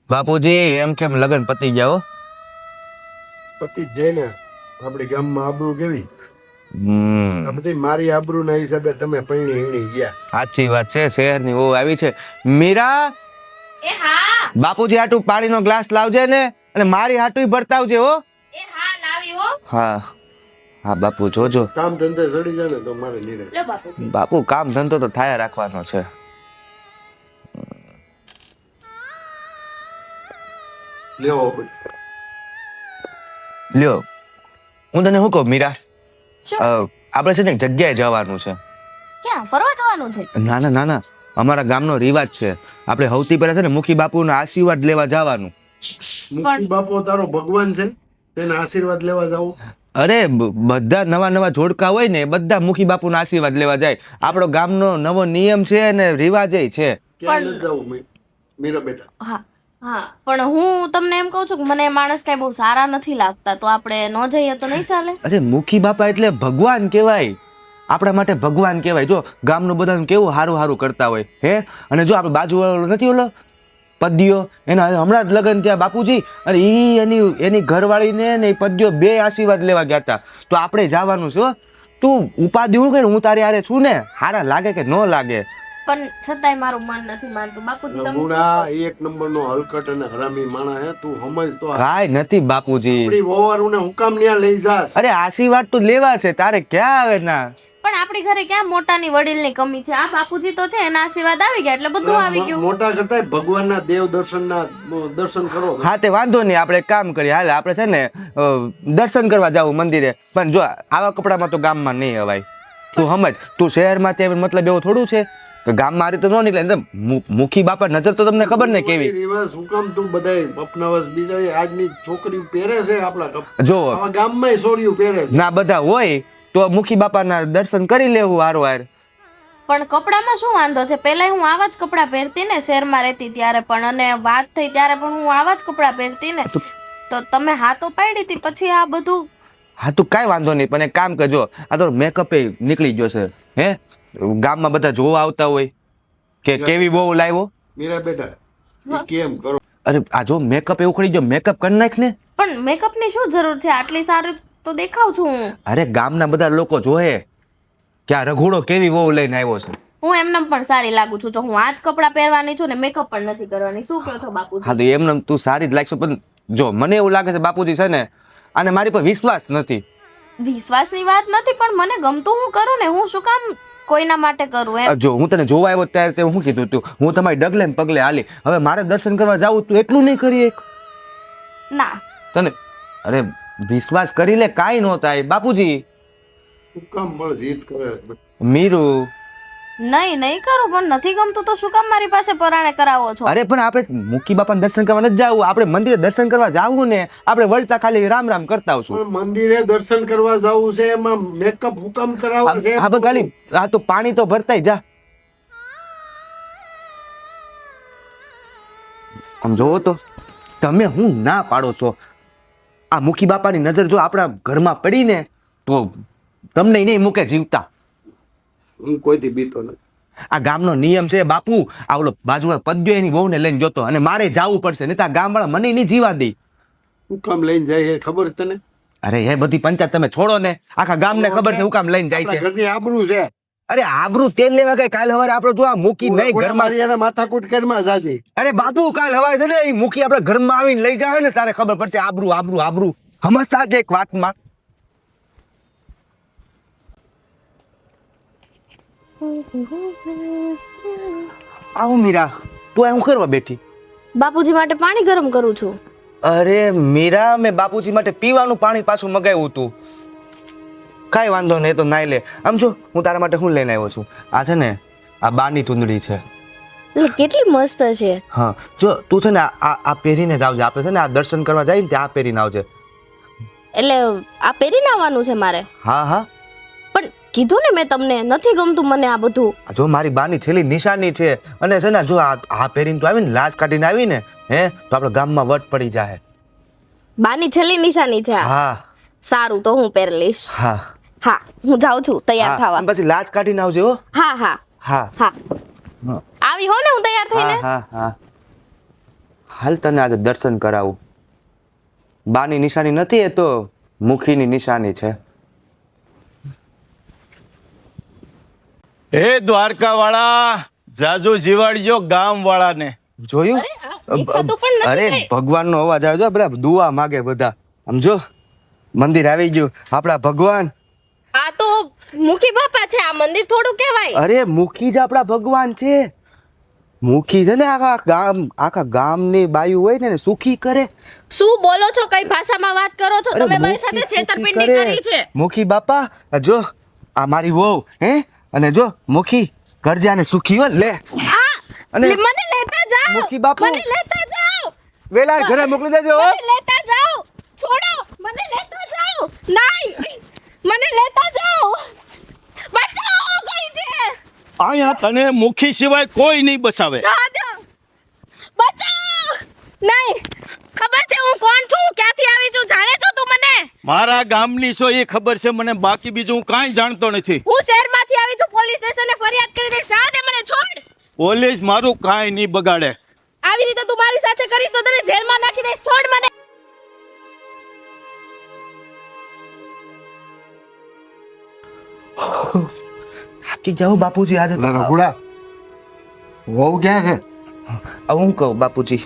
બાપુજી એમ કેમ લગન પતી ગયા હો? પતિ જ જાય ને. આપણી ગામમાં આબરૂ કેવી? આ બધી મારી આબરૂ ના હિસાબે તમે પૈણી હીણી ગયા. સાચી વાત છે. શહેરની વહુ આવી છે. મીરા, એ હા બાપુજી હાટુ પાણીનો ગ્લાસ લાવજે ને, અને મારી હાટુ ભરતા આવજે હો. એ હા લાવી હો. હા હા બાપુ જોજો. કામ ધંધે સડી જાય ને તો મારે નિરાય. લો બાપુજી. બાપુ કામ ધંધો તો થાય રાખવાનો છે. લેવો લ્યો, હું તને શું કહું મીરા, શું? આપણે છે ને એક જગ્યાએ જવાનું છે. ક્યાં ફરવા જવાનું છે? ના ના ના ના, અમારા ગામનો રિવાજ છે. આપણે સૌથી પહેલા છે ને મુખી બાપુના આશીર્વાદ લેવા જવાનું. મુખી બાપો તારો ભગવાન છે, તેના આશીર્વાદ લેવા જાવ? અરે બધા નવા નવા જોડકા હોય ને બધા મુખી બાપુના આશીર્વાદ લેવા જાય. આપણો ગામનો નવો નિયમ છે અને રિવાજ છે. ક્યાં નથી જવું મીરા બેટા? હા હા, પણ હું તમને એમ કહું છું કે મને એ માણસ કઈ બહુ સારા નથી લાગતા, તો આપણે ન જઈએ તો નહીં ચાલે? અરે મુખી બાપા એટલે ભગવાન કહેવાય, આપણા માટે ભગવાન કહેવાય. જો ગામનું બધાનું કેવું સારું સારું કરતા હોય હે. અને જો આપણે બાજુવાળો નથી ઓલો પદ્યો, એના હમણાં જ લગ્ન થયા બાપુજી, અને એની ઘરવાળીને ને પદ્યો બે આશીર્વાદ લેવા ગયા હતા. તો આપણે જવાનું છે. તું ઉપાધિ હું કર, હું તારી હારે છું ને, હારા લાગે કે ન લાગે? પણ છતાંય મારું મન નથી માનતું બાપુજી. તમે મુડા એક નંબરનો હલકટ અને હરામી માણસ હે. તું સમજ તો. કાંઈ નથી બાપુજી. આપણી વહુવારુને હું કામ ન્યા લઈ જાસ? અરે આશીર્વાદ તો લેવા છે, તારે ક્યાં આવે ના? પણ આપણી ઘરે ક્યાં મોટાની વડીલની કમી છે? આ બાપુજી તો છે, એના આશીર્વાદ આવી ગયા એટલે બધું આવી ગયું. મોટા કરતા ભગવાનના દેવ દર્શન કરો. હા તે વાંધો નહીં, આપણે એક કામ કરીએ. હાલ આપણે છે ને દર્શન કરવા જાવું મંદિરે. પણ જો આવા કપડામાં તો ગામમાં નહીં અવાય. તું સમજ, તું શહેરમાં તે મતલબ એવું થોડું છે કે ગામમાં આ રીતે ન નીકળે. મુખી બાપા નજર તો તમને ખબર ને કેવી. રિવાજ શું કામ તું બધાય અપનાવસ? બિચારી આજની છોકરીઓ પહેરે છે આપણા જો આવા ગામમાં સોડિયું પહેરે છે. ના બધા હોય તો મુખી બાપાના દર્શન કરી લેવું હારો હાર. પણ કપડામાં શું વાંધો છે? પહેલા હું આવા જ કપડાં પહેરતી ને, શહેરમાં રહેતી ત્યારે પણ, અને વાત થઈ ત્યારે પણ હું આવા જ કપડાં પહેરતી ને. તો તમે હા તો પાડી હતી, પછી આ બધું. હા તું કાંઈ વાંધો નહીં, પણ એક કામ કરજો, આ તો મેકઅપ એ નીકળી ગયો છે હે. ગામમાં બધા જોવા આવતા હોય કે કેવી બહુ લાવ્યો. મીરા બેટા એ કેમ કરો? અરે આ જો મેકઅપ એવું ખરી ગયો, મેકઅપ કરી નાખ ને. પણ મેકઅપની શું જરૂર છે? આટલી સારી તો દેખાવ છું હું. અરે ગામના બધા લોકો જોહે કે આ રઘોડો કેવી વહુ લઈને આવ્યો છે. હું એમને પણ સારી લાગુ છું. જો હું આ જ કપડાં પહેરવાની છું ને મેકઅપ પણ નથી કરવાની. શું કહો છો બાપુજી? હા તો એમને તું સારી જ લાગશે, પણ જો મને એવું લાગે છે બાપુજી છે ને, અને મારી પર વિશ્વાસ નથી. વિશ્વાસની વાત નથી, પણ મને ગમતું હું કરું ને. હું શું કામ કોઈના માટે કરું એમ? જો હું તને જોવા આવ્યો ત્યારે તે હું કીધું તું, હું તમારી ડગલે ને પગલે હાલી. હવે મારે દર્શન કરવા જાવું, તું એટલું નહીં કરી એક? ના તને અરે વિશ્વાસ કરી લે, કાંઈ ન થાય બાપુજી. શું કામ બળ જીત કરે? મીરુ, નહીં કરું, પણ નથી ગમતું તો શું કામ મારી પાસે પરાણે કરાવો છો? અરે પણ આપણે મુખી બાપાને દર્શન કરવા નથી જવું, આપણે મંદિરે દર્શન કરવા જાવું ને. આપણે વળતા ખાલી રામ રામ કરતા આવશું. પણ મંદિરે દર્શન કરવા જવું છે, એમાં મેકઅપ હુકમ કરાવવા છે? હા બસ ખાલી આ તો પાણી તો ભરતાય જા. આમ જોવો તો તમે હું ના પાડો છો. આ મુખી બાપાની નજર જો આપણા ઘરમાં પડી ને તો તમને નહીં મૂકે જીવતા. હું કોઈથી બીતો નથી. આ ગામનો નિયમ છે બાપુ. આ ઓલો બાજુવાળો પદ્યો એની વહુને લઈને જોતો, અને મારે જાવું પડશે, નહીં તો આ ગામવાળા મને નહીં જીવા દે. હું કામ લઈને જાય એ ખબર છે તને? અરે એ બધી પંચાયત તમે છોડો ને, આખા ગામને ખબર છે હું કામ લઈને જાય આપણા છે. ઘરની આબરૂ છે. અરે આબરૂ તેલ લેવા ગઈ કાલ હવારે આપણે જો આ મૂકી નહીં ઘરમાં. મારી માથાકૂટ કરમાં જાજી. અરે બાપુ કાલ હવારે છે ને એ મૂકી આપણે ઘરમાં આવીને લઈ જાય ને તારે ખબર પડશે. આબરૂ આબરૂ આબરૂ સમજતા જ એક વાતમાં. આવું મીરા, તું આ હું કરવા બેઠી? બાપુજી માટે પાણી ગરમ કરું છું. અરે મીરા, મેં બાપુજી માટે પીવાનું પાણી પાછું મગાવ્યું હતું. કાંઈ વાંધો નહીં, તો નાઈ લે. આમ જો હું તારા માટે શું લઈને આવ્યો છું. આ છે ને આ બાની ચૂંદડી છે. એટલે કેટલી મસ્ત છે. હા જો તું છે ને આ પહેરીને જ આવજે. આપણે છે ને આ દર્શન કરવા જાય ને ત્યાં આ પહેરીને આવજે. એટલે આ પહેરીને આવવાનું છે મારે? હા હા, પણ કીધું ને મેં તમને, નથી ગમતું મને આ બધું. જો મારી બાની છેલ્લી નિશાની છે, અને છે ને જો આ પહેરીને તું આવી ને લાજ કાઢીને આવી ને હે, તો આપણે ગામમાં વટ પડી જાય. બાની છેલ્લી નિશાની છે આ? હા સારું, તો હું પહેરી લઈશ. હા હા, હું જાઉં છું તૈયાર હા, થવા. અને પછી લાજ કાઢીને આવજે હો. હા હા હા હા, આવી હો ને હું તૈયાર થઈને. હા હા હા હાલ તને આજે દર્શન કરાવું. બાની નિશાની નથી, એ તો મુખીની નિશાની છે. હે દ્વારકા વાળા, જાજુ જીવાડજો ગામ વાળાને. જોયું? દેખાતું પણ નથી અરે કઈ. ભગવાનનો અવાજ આવે છે, બધા દુઆ માગે બધા. સમજો, મંદિર આવી ગયું. આપણા ભગવાન. આ તો મુખી બાપા છે, આ મંદિર થોડું કહેવાય. અરે મુખી જ આપણા ભગવાન છે. મુખી છે ને આખા ગામની બાયુ હોય ને સુખી કરે. શું બોલો છો? કઈ ભાષામાં વાત કરો છો અરે તમે? મારી સાથે મુખી છેતરપિંડી સુખી કરી છે. મુખી બાપા જો આ મારી વહુ હે, અને જો મુખી કરજા ને સુખી હો લે. અને મને લેતા જાઓ. મુખી બાપુ. મને લેતા જાઓ. વેલા ઘરે મોકલી દેજો હો. મને લેતા જાઓ. છોડો. મને લેતા જાઓ. નહીં. મને લેતા જાઓ. બચાવો કોઈ છે. અહીંયા તને મુખી સિવાય કોઈ નહીં બચાવે. જવા દો. બચાવો. નહીં. ખબર છે હું કોણ છું, ક્યાંથી આવી છું, જાણે છો તું મને? મારા ગામની છો એ ખબર છે મને, બાકી બીજું હું કાંઈ જાણતો નથી. હું શહેરમાંથી આવી છું, પોલીસ સ્ટેશને ફરિયાદ કરી દઈશ. જવા દે મને, છોડ. પોલીસ મારું કાંઈ નહીં બગાડે. આવી રીતે તું મારી સાથે કરીશ તો તને જેલમાં નાખી દઈશ. છોડ મને. થાકી જાઓ બાપુજી આજે. રઘુડા વહુ ક્યાં છે? હું કહું બાપુજી.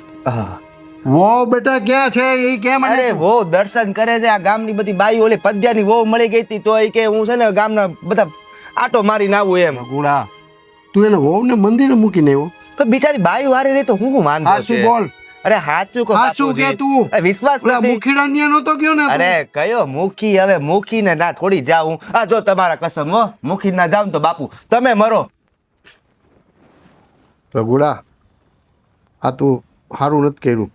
વહુ બેટા ક્યાં છે એ કેમ? અરે વો દર્શન કરે છે. આ ગામની બધી બાઈ ઓલી પદ્યાની વહુ મળી ગઈ હતી તો એ કે હું છે ને ગામના બધા આટો મારીને આવું એમ. રઘુડા તું એને વહુને મંદિરે મૂકીને આવ્યો? પણ બિચારી બાઈ વારે રહી તો હું વાંધો આ શું છે? બોલ? અરે હાચું કહો હાચું કે બાપુજી. તું? એ વિશ્વાસ પેલા નથી. મુખીડા ન્યા નહોતો ગયો ને તું? અરે કયો મુખી? હવે મુખી ને ના થોડી જાઉં. આ જો તમારા કસમ હો, મુખી ના જાઉં તો બાપુ તમે મરો. રઘુડા આ તું સારું નથી કર્યું.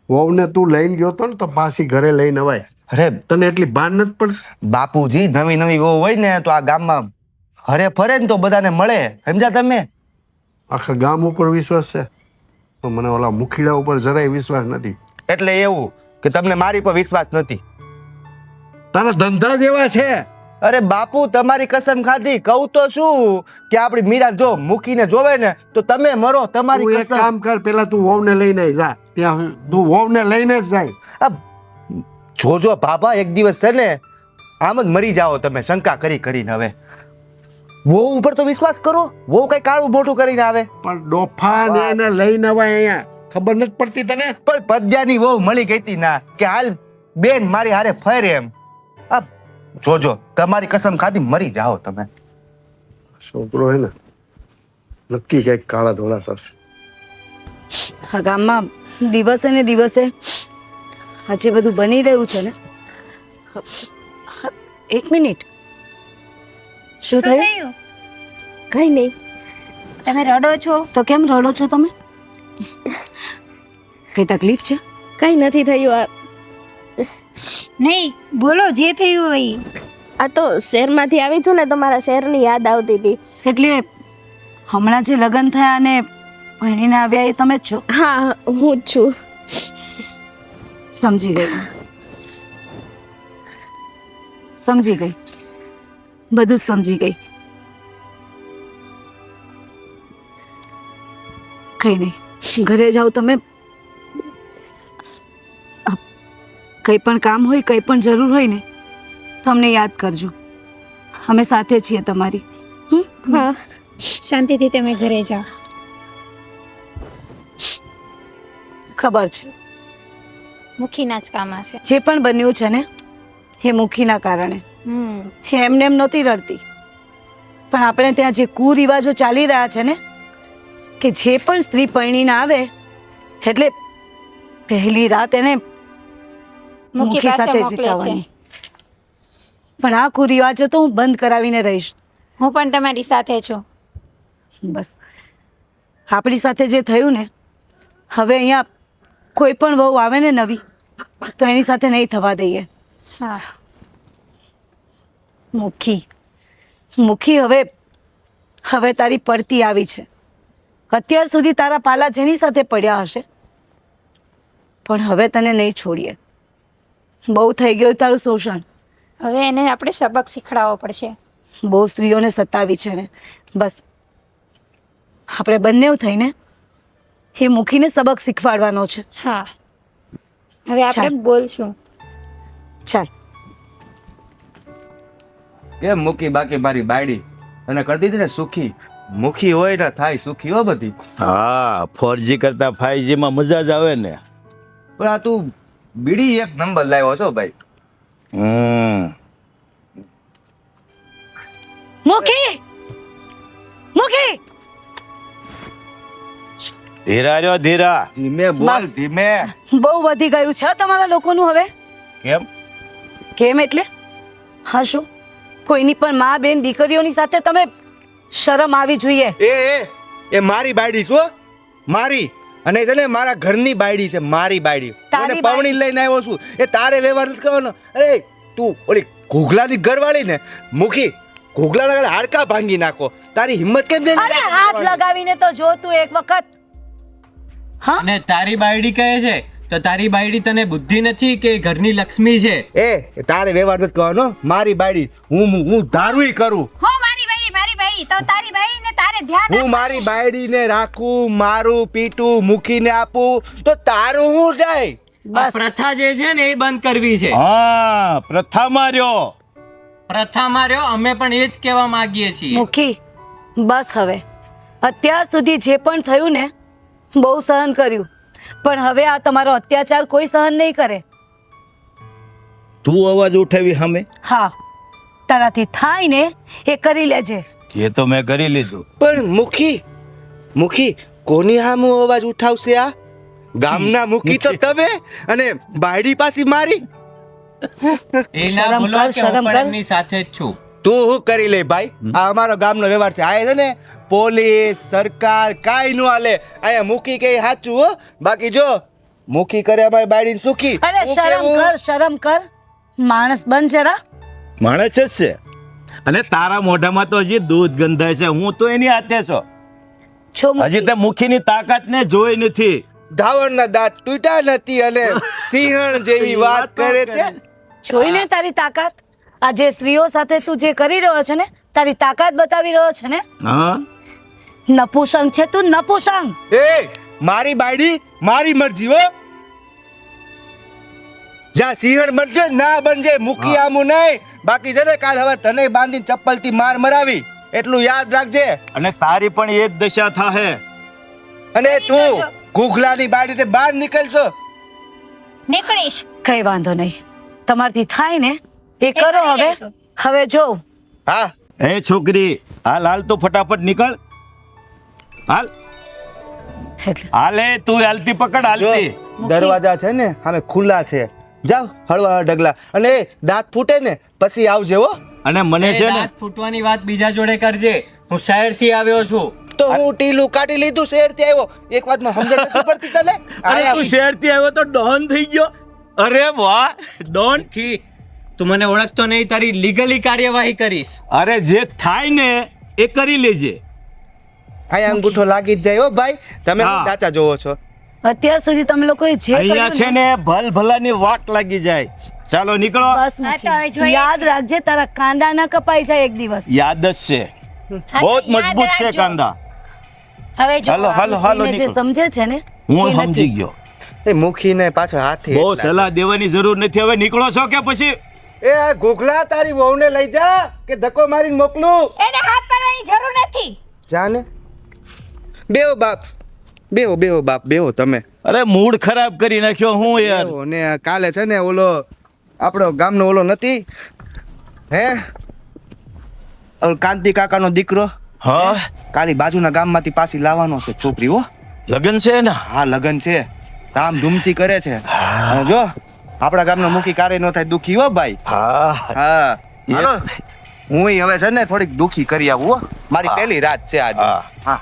વહુને તું લઈને ગયો તો ને તો પાછી ઘરે લઈને અવાય. અરે તને એટલી ભાન નથી પડતી? બાપુજી નવી નવી વહુ હોય ને તો આ ગામમાં હરે ફરે ને તો બધાને મળે. સમજ્યા તમે? આખા ગામ ઉપર વિશ્વાસ છે તો મને ઓલા મુખીડા ઉપર જરાય વિશ્વાસ નથી. એટલે એવું કે તમને મારી પર વિશ્વાસ નથી? તારા ધંધા જેવા છે. અરે બાપુ તમારી કસમ ખાધી. કહું તો શું કે આપણી મીરા જો મૂકીને જોવે ને તો તમે મરો. તમારી તું એક કસમ. કામ કર, પેલા તું વહુને લઈને જા. ત્યાં તું વહુને લઈને જ જાય. આ જોજો બાબા એક દિવસ છે ને આમ જ મરી જાઓ તમે શંકા કરી કરીને. હવે વહુ ઉપર તો વિશ્વાસ કરો. વહુ કઈ કાળું મોટું કરીને આવે. પણ ડોફાને એને લઈને અવાય અહીંયા. ખબર નથી પડતી તને? પણ પદ્યાની વહુ મળી ગઈ હતી ના કે હાલ બેન મારી હારે ફરે એમ. આ જોજો તમારી કસમ ખાધી મરી જાઓ તમે. છોકરો હે ને નક્કી કઈક કાળા ધોળા કરશે. આ ગામમાં દિવસે ને દિવસે હજી બધું બની રહ્યું છે ને. એક મિનિટ, શું થયું? કઈ નહીં. તમે રડો છો તો કેમ રડો છો તમે? કઈ તકલીફ છે? કઈ નથી થયું. નહીં, બોલો જે થયું હોય. આ તો શહેરમાંથી આવી છું ને તો મારા શહેરની યાદ આવતી હતી. એટલે હમણાં જે લગ્ન થયા અને ભણીને આવ્યા એ તમે જ છો? હા હું જ છું. સમજી ગઈ, સમજી ગઈ, બધું જ સમજી ગઈ. કઈ નહીં, ઘરે જાઓ તમે. કંઈ પણ કામ હોય, કંઈ પણ જરૂર હોય ને તો અમને યાદ કરજો. અમે સાથે છીએ તમારી. હા, શાંતિથી તમે ઘરે જાઓ. ખબર છે મુખીના જ કામમાં છે. જે પણ બન્યું છે ને એ મુખીના કારણે. એ એમને એમ નહોતી રડતી, પણ આપણે ત્યાં જે કુરિવાજો ચાલી રહ્યા છે ને કે જે પણ સ્ત્રી પરણીને આવે એટલે પહેલી રાત એને મુખી સાથે જ વિતાવવાની. પણ આ કુરિવાજો તો હું બંધ કરાવીને રહીશ. હું પણ તમારી સાથે છું. બસ આપણી સાથે જે થયું ને, હવે અહીંયા કોઈ પણ વહુ આવે ને નવી તો એની સાથે નહીં થવા દઈએ. હા, મુખી, મુખી હવે તારી પડતી આવી છે. અત્યાર સુધી તારા પાલા જેની સાથે પડ્યા હશે, પણ હવે તને નહીં છોડીએ. બહુ થઈ ગયું તારું શોષણ. હવે એને આપણે સબક શીખડાવવો પડશે. બહુ સ્ત્રીઓને સતાવી છે ને. બસ આપણે બંને થઈને એ મુખીને સબક શીખવાડવાનો છે. હા હવે આપણે ચાલ. બોલશું. ચાલ. કેમ મૂકી બાકી મારી બાયડી અને કરી દીધી ને સુખી. મુખી હોય ને થાય સુખી હો બધી. હા 4G કરતા 5G માં મજા જ આવે ને. પણ આ તું બીડી એક નંબર લાવ્યો છો ભાઈ. મુખી મુખી ધીરા રહ્યો ધીરા. ધીમે બોલ બસ. ધીમે. બહુ વધી ગયું છે તમારા લોકોનું હવે. કેમ? કેમ એટલે હા શું કોઈની પણ મા બેન દીકરીઓની સાથે તમે શરમ આવી જોઈએ. એ મારી બાયડી છો મારી અને છે ને મારા ઘરની બાયડી છે મારી બાયડી. તારી મને પાવણી લઈને આવ્યો છું એ તારે વ્યવહાર નથી કરવાનો. અરે તું ઓલી ઘોઘલાની ઘરવાળી ને મુખી ઘોઘલાના હાડકા ભાંગી નાખો. તારી હિંમત કેમ છે? અરે હાથ લગાવીને તો જો તું એક વખત. હા અને તારી બાયડી કહે છે તો તારી બાયડી તને બુદ્ધિ નથી કે ઘરની લક્ષ્મી છે? એ તારે વ્યવહાર નથી કરવાનો. મારી બાયડી હું દારૂ કરું. હો મારી બાયડી તો તારી બાયડીને તારે ધ્યાન હું મારી બાયડીને રાખું મારું પીટું મૂકીને આપું તો તારું હું જાય. આ બસ પ્રથા જે છે ને એ બંધ કરવી છે. હા પ્રથા માર્યો. પ્રથા માર્યો અમે પણ એ જ કહેવા માંગીએ છીએ. મુખી બસ હવે અત્યાર સુધી જે પણ થયું ને બહુ સહન કર્યું પણ હવે આ તમારો અત્યાચાર કોઈ સહન નહીં કરે. તું અવાજ ઉઠાવી સામે. હા તારાથી થાય ને એ કરી લેજે. એ તો મેં કરી લીધું. પણ મુખી કોની હામું અવાજ ઉઠાવશે આ? ગામના મુખી તો તમે અને બાયડી પાછી મારી. એ ના શરમ ભૂલો કર, કે શરમ હું પણ કર. એમની સાથે જ છું. તું શું કરી લે ભાઈ? આ અમારો ગામનો વ્યવહાર છે. આ છે ને પોલીસ સરકાર કાઈ નો હાલે. અહીંયા મુખી કે સાચું હો. બાકી જો મુખી કરે અમારી બાયડી સુખી. અરે હું શરમ કેવું? કર શરમ કર માણસ બન જરા. માણસ જ છે અને તારા મોઢામાં તો હજી દૂધ ગંધાય છે. હું તો એની હાથે છો. છો હજી મુખી. તે મુખીની તાકાત ને જોઈ નથી. ધાવણના દાંત તૂટ્યા નથી અને સિંહણ જેવી વાત કરે છે. જોઈને તારી તાકાત આ જે સ્ત્રીઓ સાથે તું જે કરી રહ્યો છે ને તારી તાકાત બતાવી રહ્યો છે ને. હા નપુસંગ છે તું નપુસંગ. એ મારી બાયડી મારી મરજી હો. જા સિંહણ બનજે ના બનજે મુખી આમું નહીં. બાકી છે ને કાલ હવે તને બાંધીને ચપ્પલથી માર મરાવી એટલું યાદ રાખજે. અને તારી પણ એ જ દશા થાહે. અને તું ઘૂઘલાની બાયડી તે બહાર નીકળશો. નીકળીશ. કઈ વાંધો નહીં તમારથી થાય ને એ કરો કરી હવે. લેજો. હવે જો હા એ છોકરી હાલ હાલ તો ફટાફટ નીકળ. હાલ એટલે હાલે તું હાલતી પકડ જો હાલતી. દરવાજા છે ને સામે ખુલ્લા છે. જાવ હળવા ડગલા અને દાંત ફૂટે ને પછી આવજે હો. અને મને એ છે ને દાંત ફૂટવાની વાત બીજા જોડે કરજે. હું શહેરથી આવ્યો છું. તો હું ટીલું કાઢી લીધું શેર થી આવ્યો. એક વાતમાં સમજણ નથી પડતી તને? અરે તું શહેરથી આવ્યો તો ડોન થઈ ગયો. અરે વાહ ડોન. થી તું મને ઓળખતો નહીં, તારી લીગલી કાર્યવાહી કરીશ. અરે જે થાય ને એ કરી લેજે. અહીંયા અંગૂઠો લાગી જ જાય હો ભાઈ. તમે હા. દાચા જોવો છો. અત્યાર સુધી તમે લોકોએ જે અહીંયા છે કર્યું ને, ને ભલ ભલાની વાટ લાગી જાય. ચાલો નીકળો. બસ હા, તો હવે મુખી. જોઈએ યાદ છીએ. રાખજે તારા કાંડા ના કપાઈ જાય એક દિવસ. યાદ જ છે. હા, બહુ તો યાદ મજબૂત છે રાખજો. કાંદા. હવે જો હાલો હાલો હાલો સ્ત્રીને જે નીકળો. સમજે છે ને હું એ સમજી નથી. ગયો. એ મુખીને પાછો હાથી બહુ એટલા સલાહ દેવાની જરૂર નથી. હવે નીકળો છો કે પછી? છે. એ ઘોઘલા તારી વહુને લઈ જા કે ધક્કો મારીને મોકલું. એને હાથ પાડવાની જરૂર નથી. જાને બેહો બાપ બેહો તમે. અરે મૂડ ખરાબ કરી નાખ્યો હું યાર. બેહો ને કાલે છે ને ઓલો આપણો ગામનો ઓલો નથી હે ઓલો કાંતિ કાકાનો દીકરો હા કાલી બાજુના ગામમાંથી પાછી લાવવાનો છે છોકરી હો. લગન છે ને. હા લગન છે ધામધૂમથી કરે છે. અને જો આપણા ગામનો મુખી કાર્ય નો થાય દુખી હો ભાઈ. હા હા હાલો હું હવે છે ને થોડીક દુખી કરી આવું હો. મારી પહેલી રાત છે આજે. હા. હા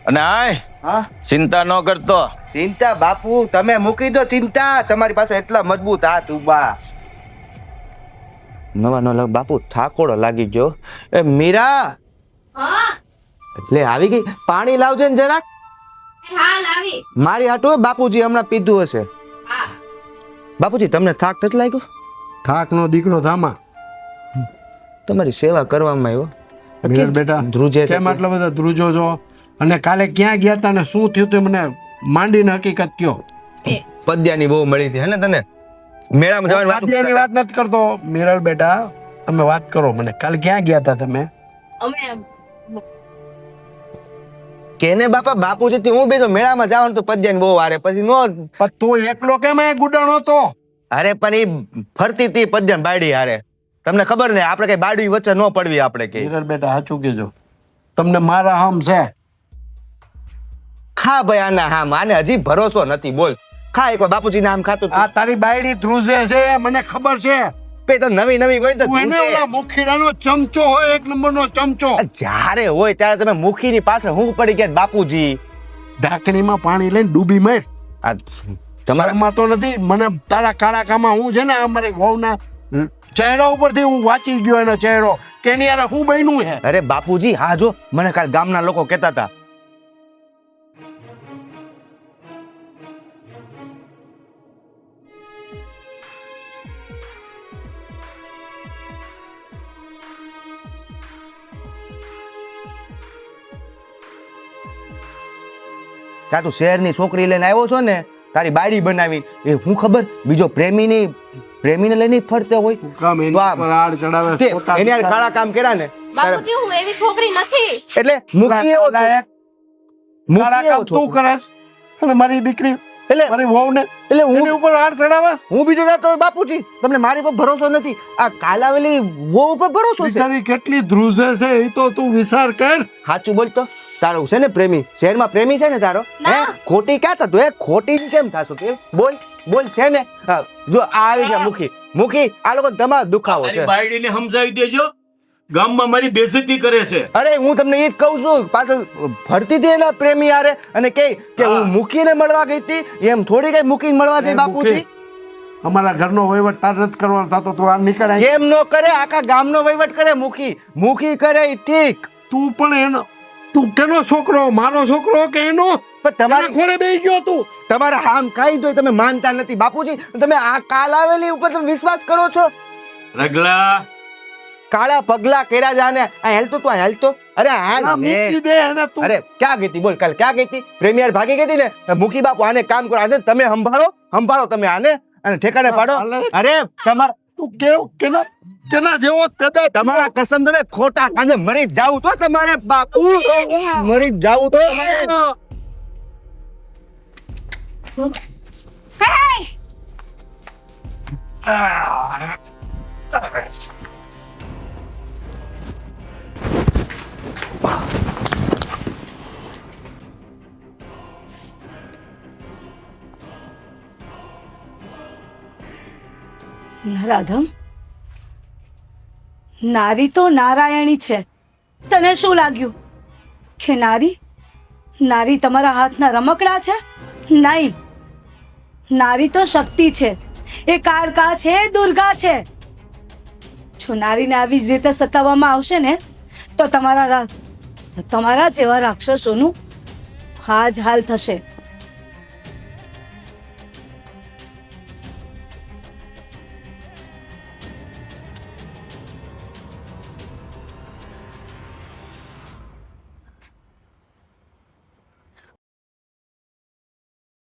અને આય હા ચિંતા ન કરતો. ચિંતા બાપુ તમે મૂકી દો ચિંતા. તમારી પાસે એટલા મજબૂત હાથ ઉભા. નવા બાપુ ઠાકોડો લાગી ગયો. એ મીરા હા એટલે આવી ગઈ. પાણી લાવજે ને જરાક. હા લાવી. મારી હાટુ બાપુજી હમણાં પીધું હશે. હા બાપુજી તમને થાક નથી લાગ્યો? થાકનો દીકરો થામા. તમારી સેવા કરવામાં આવ્યો. મિનલ બેટા ધ્રુજે છે. કેમ આટલા બધા ધ્રુજો છો? અને કાલે ક્યાં ગયા તા ને શું થયું તું મને માંડીને હકીકત કયો. પદ્યાની બહુ મળી હતી હે ને તને મેળામાં જવાની વાત પદ્યાની વાત નથી કરતો મિરલ બેટા, તમે વાત કરો મને. કાલે ક્યાં ગયા હતા તમે? અમે કેને બાપા બાપુજી થી હું બેસો મેળામાં જવાનું તો પદ્યાની બહુ વારે પછી નો પણ તું એકલો કેમ એ ગુડાણો તો? અરે પણ ઈ ફરતી હતી પદ્યાન બાયડી હારે. તમને ખબર ને આપણે કઈ બાયડી વચ્ચે ન પડવી આપણે કે મિરલ બેટા સાચું કહેજો, તમને મારા હમ છે. ખા ભાઈ આના હામ, આને હજી ભરોસો નથી. બોલ ખા એકવાર બાપુજી નામ ખાતું આ તારી બાયડી ધ્રુજે છે, મને ખબર છે. પે તો નવી નવી હોય તો તું એને ધ્રુજે. ઓલા મુખીડાનો ચમચો હોય, એક નંબરનો ચમચો. જ્યારે હોય ત્યારે તમે મુખીની પાછળ હું પડી ગયા બાપુજી. ઢાંકણીમાં પાણી લઈને ડૂબી માર. આ તમારા શરમમાં તો નથી મને. તારા કાળા કામમાં હું છે ને અમારી વહુના ચહેરા ઉપરથી હું વાંચી ગયો એનો ચહેરો કે એની યાર હું બન્યું છે. અરે બાપુજી હા જો મને કાલ ગામના લોકો કહેતા હતા કા તું શહેરની છોકરી લઈને આવ્યો છો ને તારી બાયડી બનાવી એ હું ખબર બીજો પ્રેમીને લઈને ફરતો હોય કામ એની તો આ- ઉપર આડ ચડાવે, તે ખોટા એને યાર કાળા કામ કર્યા ને બાપુજી હું એવી છોકરી નથી. એટલે મૂકી એવો છો. કાળા મૂકી એવો કામ તું છો. કરસ અને મારી દીકરી એટલે મારી વહુને એટલે એની હું ઉપર આડ ચડાવસ. હું બીજો જાતો હોય બાપુજી તમને મારી પર ભરોસો નથી આ કાલાવેલી વહુ ઉપર ભરોસો છે બિચારી કેટલી ધ્રુજે છે એ તો તું વિચાર કર. સાચું બોલ તો તારો છે ને પ્રેમી શહેરમાં પ્રેમી છે ને તારો હે ના. ખોટી ક્યાં થતું હે ખોટી કેમ થાશું તું બોલ બોલ છે ને હા, જો આ આવી ગયા મુખી આ લોકો તમારો દુખાવો તારી છે બાયડીને સમજાવી દેજો, ગામમાં મારી બેઇજ્જતી કરે છે. અરે હું તમને એ જ કહું છું પાછળ ફરતી હતી એના પ્રેમી હારે અને કે હું મૂકીને મળવા ગઈ હતી એમ થોડી કઈ મૂકીને મળવા જઈ બાપુજી અમારા ઘરનો વહીવટ તાર નથી કરવાનો થતો, તું આ નીકળ અહીં. કેમ નો કરે આખા ગામનો વહીવટ કરે મુખી કરે ઈ ઠીક તું પણ એનો તું કેનો છોકરો, મારો છોકરો કે એનો? પણ તમારા તમારે ખોળે બેસી ગયો તું. તમારા હામ કાઈ તો તમે માનતા નથી બાપુજી તમે આ કાલ આવેલી ઉપર તમે વિશ્વાસ કરો છો રગલા કાળા પગલા કર્યા જાને આ હેલતો તું આ હેલતો અરે આ હાલ ને મૂકી દે એને તું. અરે ક્યાં ગઈ હતી બોલ કાલ ક્યાં ગઈ હતી પ્રેમિયર ભાગી ગઈ હતી ને મુખી બાપુ આને કામ કરો આને તમે સંભાળો તમે આને અને ઠેકાણે પાડો અરે તમારા તું કેના જેવો જ પેદા તમારા કસમ તમે ખોટા કાંદે મરી જાવું તો તમારે બાપુ મરી જાવું તો રાધમ નારી તો નારાયણી છે. તને શું લાગ્યું કે નારી તમારા હાથના રમકડા છે? નહીં, નારી તો શક્તિ છે, એ કાળકા છે, દુર્ગા છે. જો નારીને આવી જ રીતે સતાવવામાં આવશે ને તો તમારા જેવા રાક્ષસોનું આ જ હાલ થશે.